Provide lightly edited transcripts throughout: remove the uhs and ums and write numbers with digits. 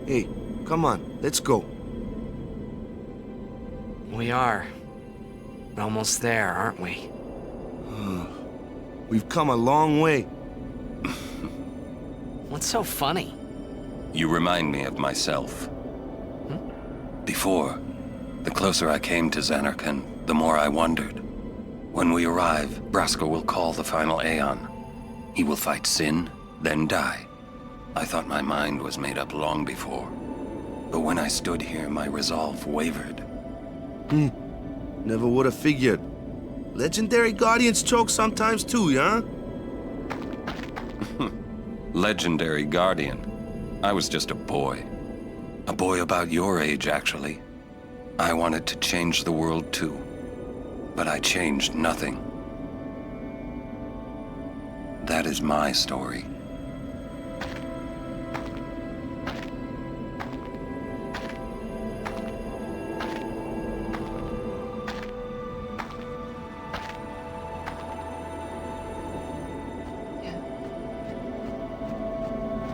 Hey, come on, let's go. We are. Almost there, aren't we? We've come a long way. What's so funny? You remind me of myself. Before, the closer I came to Zanarkand, the more I wondered. When we arrive, Braska will call the final Aeon. He will fight sin, then die. I thought my mind was made up long before. But when I stood here, my resolve wavered. Never would have figured. Legendary Guardians choke sometimes too, huh? Legendary Guardian. I was just a boy. A boy about your age, actually. I wanted to change the world too. But I changed nothing. That is my story.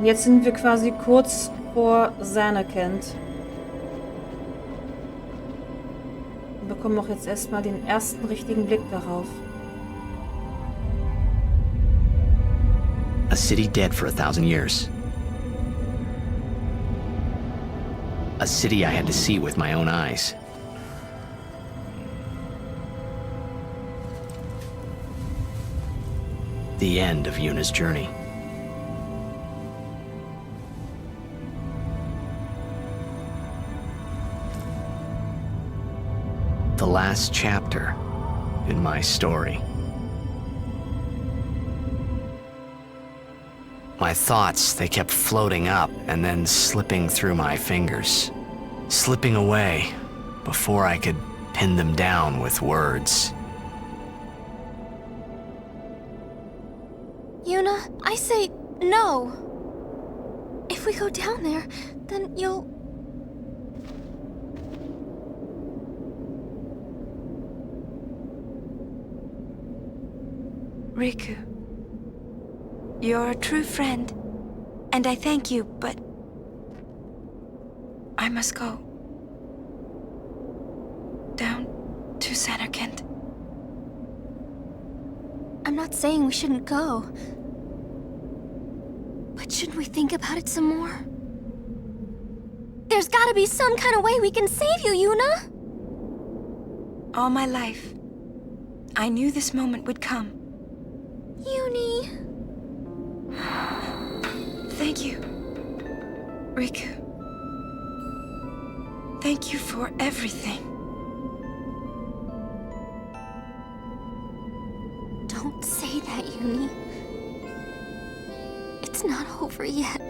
Jetzt sind wir quasi kurz vor Zanarkand. Wir bekommen auch jetzt erstmal den ersten richtigen Blick darauf. A city dead for 1,000 years. A city I had to see with my own eyes. The end of Yuna's journey. The last chapter in my story. My thoughts, they kept floating up and then slipping through my fingers, slipping away before I could pin them down with words. Yuna, I say no. If we go down there, then you'll... Riku, you're a true friend, and I thank you, but I must go down to Zanarkand. I'm not saying we shouldn't go. But shouldn't we think about it some more? There's gotta be some kind of way we can save you, Yuna! All my life, I knew this moment would come. Yuni... Thank you, Riku. Thank you for everything. Don't say that, Yuni. It's not over yet.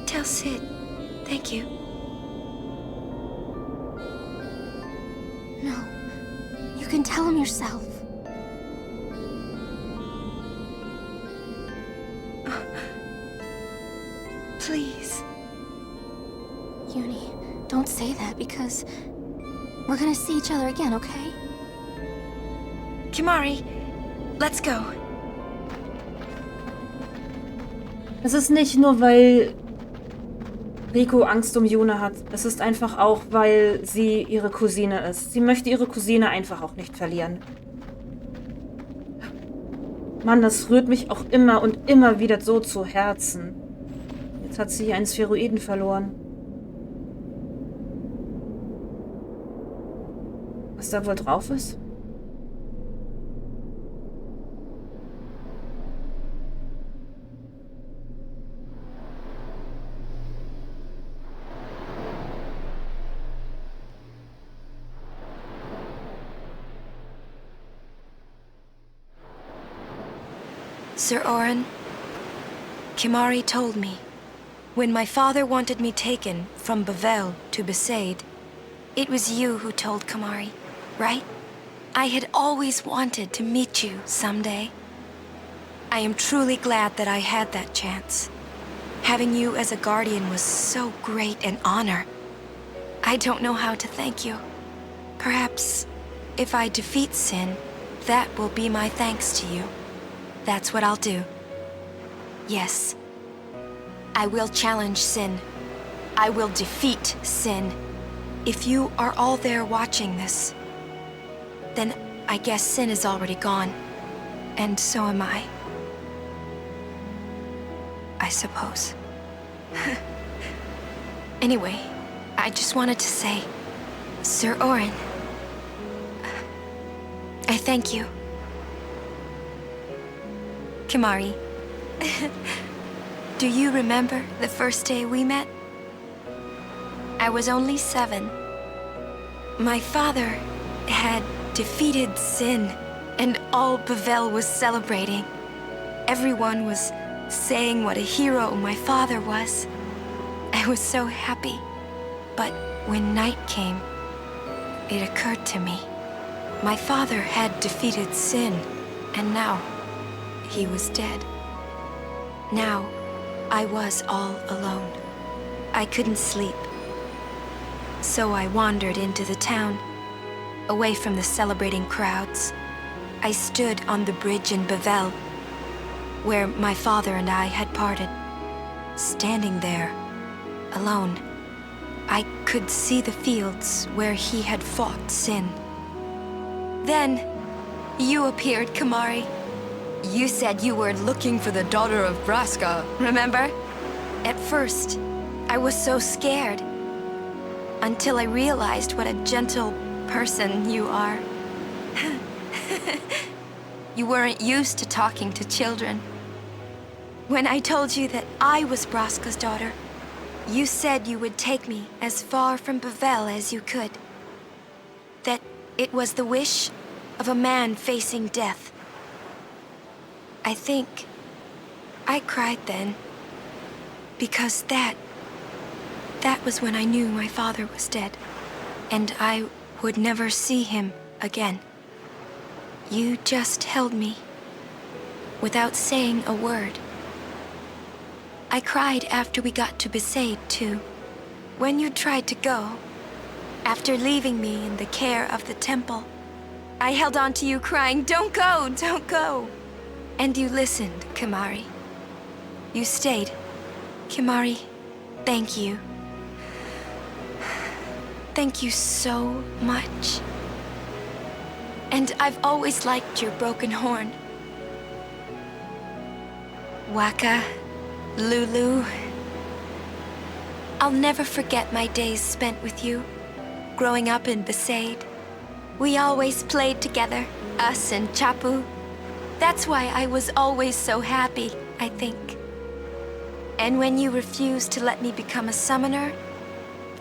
Tell Sid, thank you. No, you can tell him yourself. Please. Yuni, don't say that because we're gonna see each other again, okay? Kimari, let's go. Es ist nicht nur, weil Riku Angst um Yuna hat. Es ist einfach auch, weil sie ihre Cousine ist. Sie möchte ihre Cousine einfach auch nicht verlieren. Mann, das rührt mich auch immer und immer wieder so zu Herzen. Jetzt hat sie einen Spheroiden verloren. Was da wohl drauf ist? Sir Oren, Kimari told me, when my father wanted me taken from Bavel to Besaid, it was you who told Kimari, right? I had always wanted to meet you someday. I am truly glad that I had that chance. Having you as a guardian was so great an honor. I don't know how to thank you. Perhaps, if I defeat Sin, that will be my thanks to you. That's what I'll do. Yes. I will challenge sin. I will defeat sin. If you are all there watching this, then I guess sin is already gone. And so am I. I suppose. Anyway, I just wanted to say, Sir Orin, I thank you. Kimahri, do you remember the first day we met? I was only 7. My father had defeated sin, and all Bevelle was celebrating. Everyone was saying what a hero my father was. I was so happy. But when night came, it occurred to me. My father had defeated sin, and now he was dead. Now I was all alone. I couldn't sleep. So I wandered into the town, away from the celebrating crowds. I stood on the bridge in Bevelle, where my father and I had parted. Standing there, alone, I could see the fields where he had fought sin. Then, you appeared, Kimahri. You said you were looking for the daughter of Braska, remember? At first, I was so scared, until I realized what a gentle person you are. You weren't used to talking to children. When I told you that I was Braska's daughter, you said you would take me as far from Bevelle as you could. That it was the wish of a man facing death. I think I cried then, because that was when I knew my father was dead, and I would never see him again. You just held me, without saying a word. I cried after we got to Besaid, too. When you tried to go, after leaving me in the care of the temple, I held on to you crying, "Don't go, don't go!" And you listened, Kimahri. You stayed. Kimahri, thank you. Thank you so much. And I've always liked your broken horn. Wakka, Lulu. I'll never forget my days spent with you, growing up in Besaid. We always played together, us and Chapu. That's why I was always so happy, I think. And when you refused to let me become a summoner,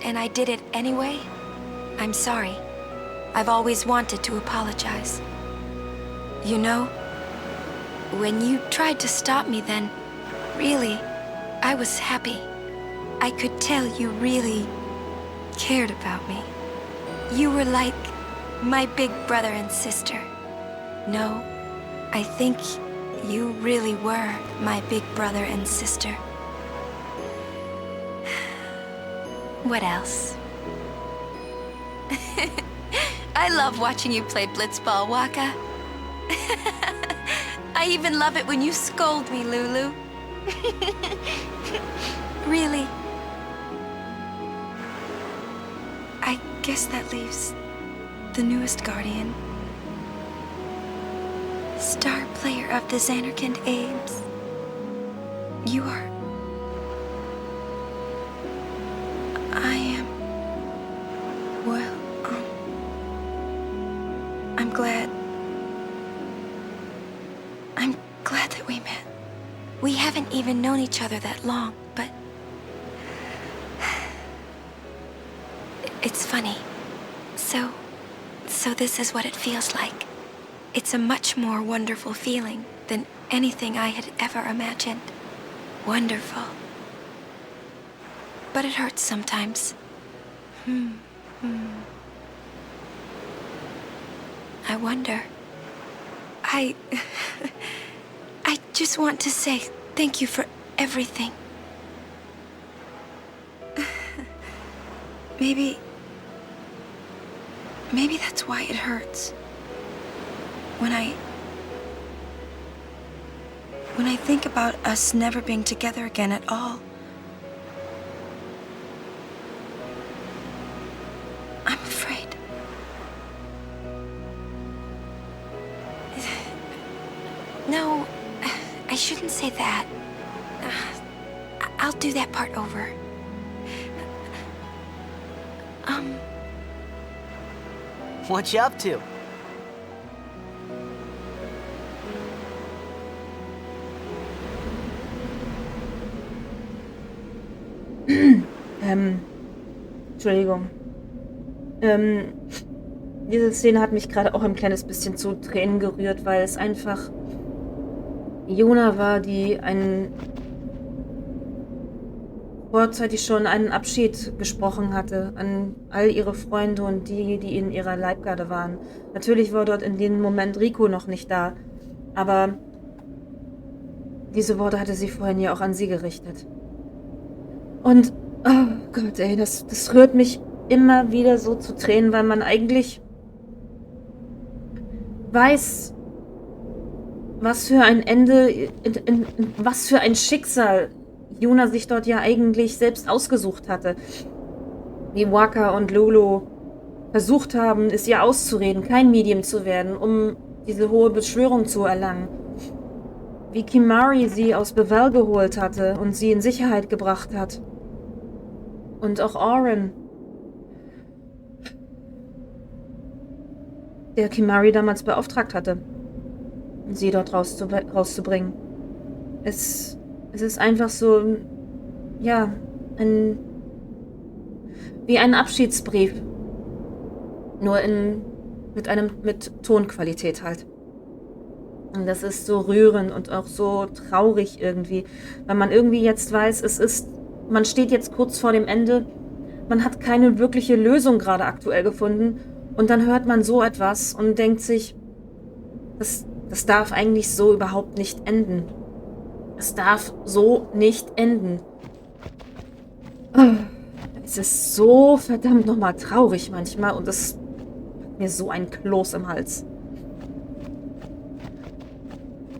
and I did it anyway, I'm sorry. I've always wanted to apologize. You know, when you tried to stop me then, really, I was happy. I could tell you really cared about me. You were like my big brother and sister. No, I think you really were my big brother and sister. What else? I love watching you play Blitzball, Wakka. I even love it when you scold me, Lulu. Really. I guess that leaves the newest Guardian. Star player of the Zanarkand Ames. You are... I am... Well, I'm glad... I'm glad that we met. We haven't even known each other that long, but... It's funny. So this is what it feels like. It's a much more wonderful feeling than anything I had ever imagined. Wonderful. But it hurts sometimes. I wonder. I just want to say thank you for everything. Maybe that's why it when I think about us never being together again at all, I'm afraid. No, I shouldn't say that. I'll do that part over. What you up to? Entschuldigung. Diese Szene hat mich gerade auch ein kleines bisschen zu Tränen gerührt, weil es einfach Yuna war, die vorzeitig schon einen Abschied gesprochen hatte an all ihre Freunde und die in ihrer Leibgarde waren. Natürlich war dort in dem Moment Rico noch nicht da, aber diese Worte hatte sie vorhin ja auch an sie gerichtet. Und, oh Gott, ey, das rührt mich immer wieder so zu Tränen, weil man eigentlich weiß, was für ein Ende, was für ein Schicksal Yuna sich dort ja eigentlich selbst ausgesucht hatte. Wie Waka und Lulu versucht haben, es ihr auszureden, kein Medium zu werden, um diese hohe Beschwörung zu erlangen. Wie Kimahri sie aus Bevelle geholt hatte und sie in Sicherheit gebracht hat. Und auch Oren, der Kimahri damals beauftragt hatte, sie dort rauszubringen. Es ist einfach so, ja, wie ein Abschiedsbrief. Nur mit Tonqualität halt. Und das ist so rührend und auch so traurig irgendwie, weil man irgendwie jetzt weiß, man steht jetzt kurz vor dem Ende, man hat keine wirkliche Lösung gerade aktuell gefunden und dann hört man so etwas und denkt sich, das darf eigentlich so überhaupt nicht enden. Es darf so nicht enden. Es ist so verdammt nochmal traurig manchmal und es hat mir so ein Kloß im Hals.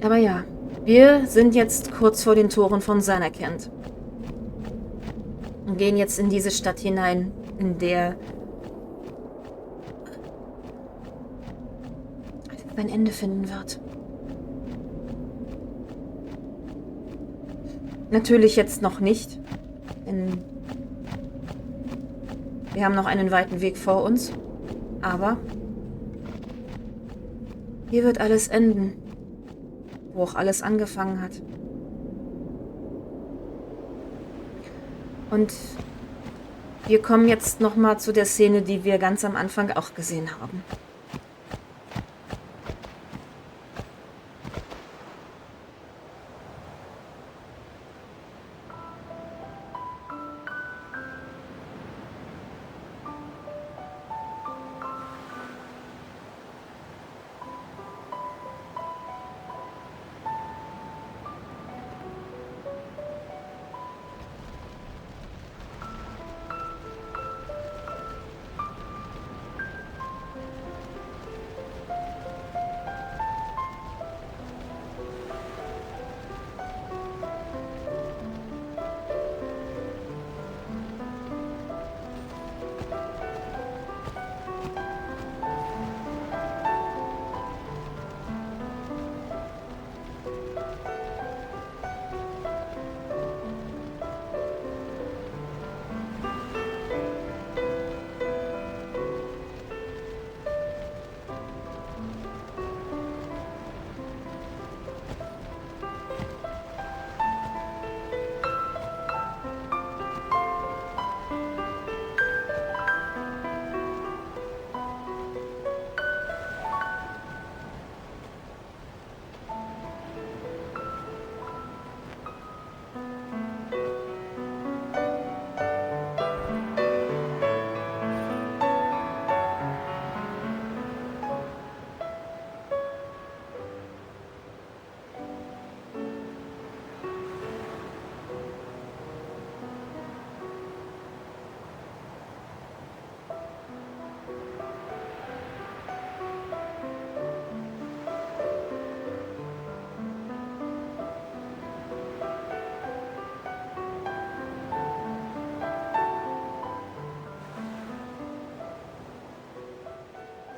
Aber ja, wir sind jetzt kurz vor den Toren von Zanarkand und gehen jetzt in diese Stadt hinein, in der es ein Ende finden wird. Natürlich jetzt noch nicht, denn wir haben noch einen weiten Weg vor uns, aber hier wird alles enden, wo auch alles angefangen hat. Und wir kommen jetzt nochmal zu der Szene, die wir ganz am Anfang auch gesehen haben.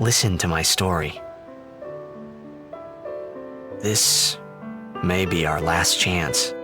listen to my story. This may be our last chance.